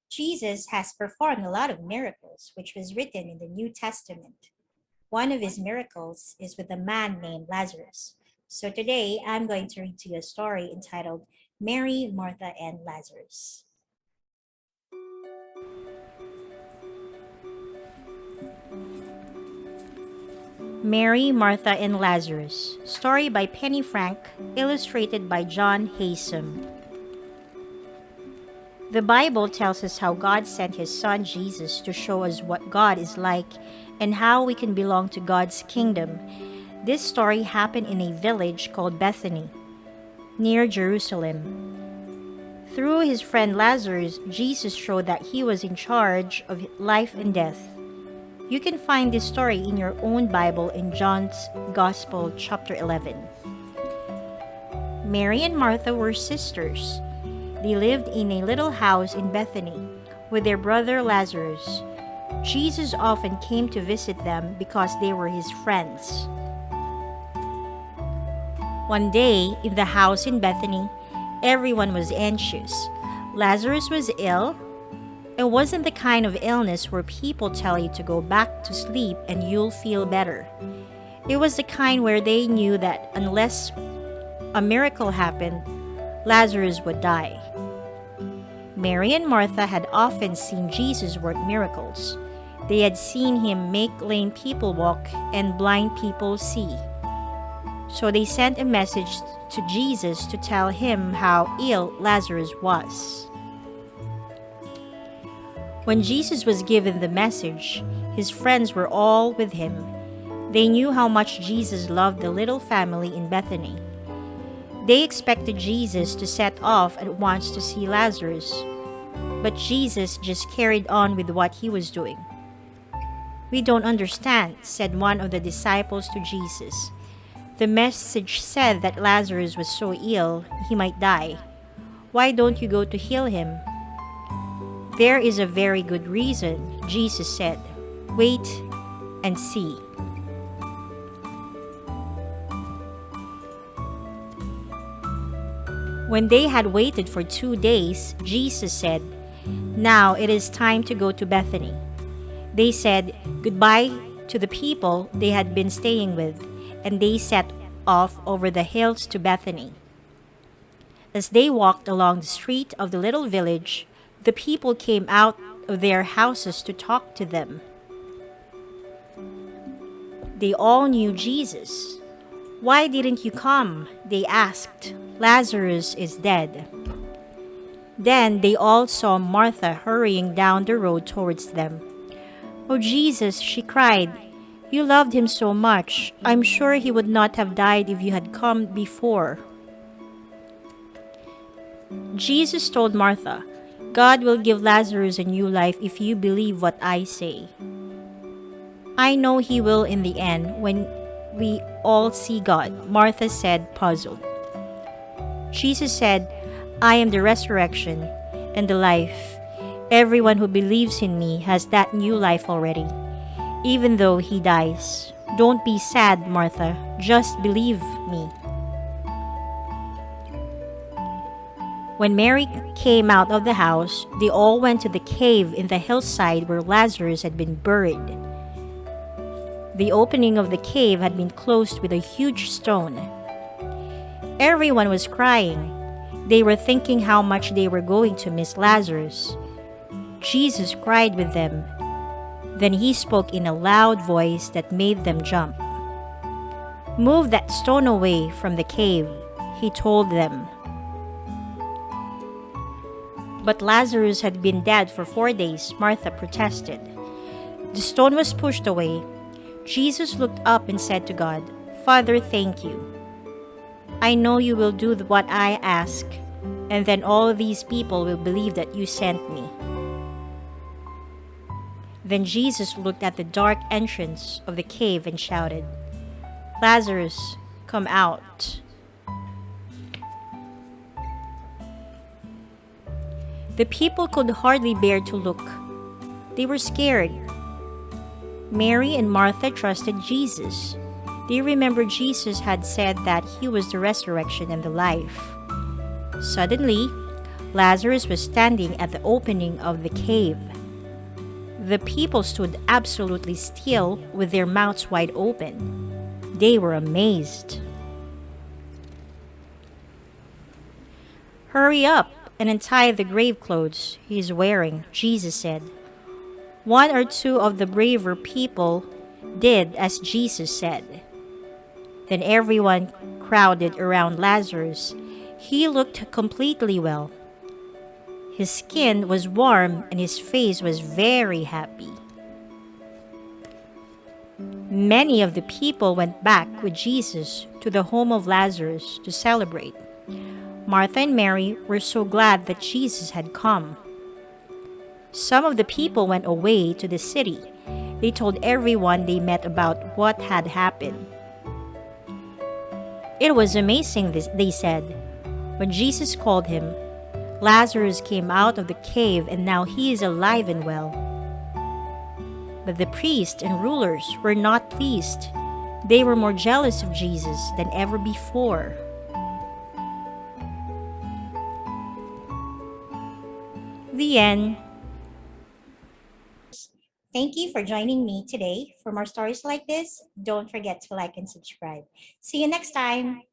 Jesus has performed a lot of miracles, which was written in the New Testament. One of his miracles is with a man named Lazarus. So today I'm going to read to you a story entitled Mary, Martha, and Lazarus. Mary, Martha, and Lazarus. Story by Penny Frank, illustrated by John Haysom. The Bible tells us how God sent his son Jesus to show us what God is like and how we can belong to God's kingdom. This story happened in a village called Bethany, near Jerusalem. Through his friend Lazarus, Jesus showed that he was in charge of life and death. You can find this story in your own Bible in John's Gospel, chapter 11. Mary and Martha were sisters. They lived in a little house in Bethany with their brother Lazarus. Jesus often came to visit them because they were his friends. One day, in the house in Bethany, everyone was anxious. Lazarus was ill. It wasn't the kind of illness where people tell you to go back to sleep and you'll feel better. It was the kind where they knew that unless a miracle happened, Lazarus would die. Mary and Martha had often seen Jesus work miracles. They had seen him make lame people walk and blind people see. So they sent a message to Jesus to tell him how ill Lazarus was. When Jesus was given the message, his friends were all with him. They knew how much Jesus loved the little family in Bethany. They expected Jesus to set off at once to see Lazarus, but Jesus just carried on with what he was doing. "We don't understand," said one of the disciples to Jesus. "The message said that Lazarus was so ill he might die. Why don't you go to heal him?" "There is a very good reason," Jesus said. "Wait and see." When they had waited for 2 days, Jesus said, "Now it is time to go to Bethany." They said goodbye to the people they had been staying with, and they set off over the hills to Bethany. As they walked along the street of the little village, the people came out of their houses to talk to them. They all knew Jesus. "Why didn't you come?" they asked. "Lazarus is dead." Then they all saw Martha hurrying down the road towards them. "Oh, Jesus," she cried, "you loved him so much. I'm sure he would not have died if you had come before." Jesus told Martha, "God will give Lazarus a new life if you believe what I say." "I know he will in the end when we all see God," Martha said, puzzled. Jesus said, "I am the resurrection and the life. Everyone who believes in me has that new life already, even though he dies. Don't be sad, Martha. Just believe me." When Mary came out of the house, they all went to the cave in the hillside where Lazarus had been buried. The opening of the cave had been closed with a huge stone. Everyone was crying. They were thinking how much they were going to miss Lazarus. Jesus cried with them. Then he spoke in a loud voice that made them jump. "Move that stone away from the cave," he told them. But Lazarus had been dead for 4 days, Martha protested. The stone was pushed away. Jesus looked up and said to God, "Father, thank you. I know you will do what I ask, and then all these people will believe that you sent me." Then Jesus looked at the dark entrance of the cave and shouted, "Lazarus, come out." The people could hardly bear to look. They were scared. Mary and Martha trusted Jesus. They remembered Jesus had said that he was the resurrection and the life. Suddenly, Lazarus was standing at the opening of the cave. The people stood absolutely still with their mouths wide open. They were amazed. "Hurry up and untie the grave clothes he is wearing," Jesus said. One or two of the braver people did as Jesus said. Then everyone crowded around Lazarus. He looked completely well. His skin was warm and his face was very happy. Many of the people went back with Jesus to the home of Lazarus to celebrate. Martha and Mary were so glad that Jesus had come. Some of the people went away to the city. They told everyone they met about what had happened. It was amazing, they said. When Jesus called him, Lazarus came out of the cave and now he is alive and well. But the priests and rulers were not pleased. They were more jealous of Jesus than ever before. The end. Thank you for joining me today. For more stories like this, don't forget to like and subscribe. See you next time.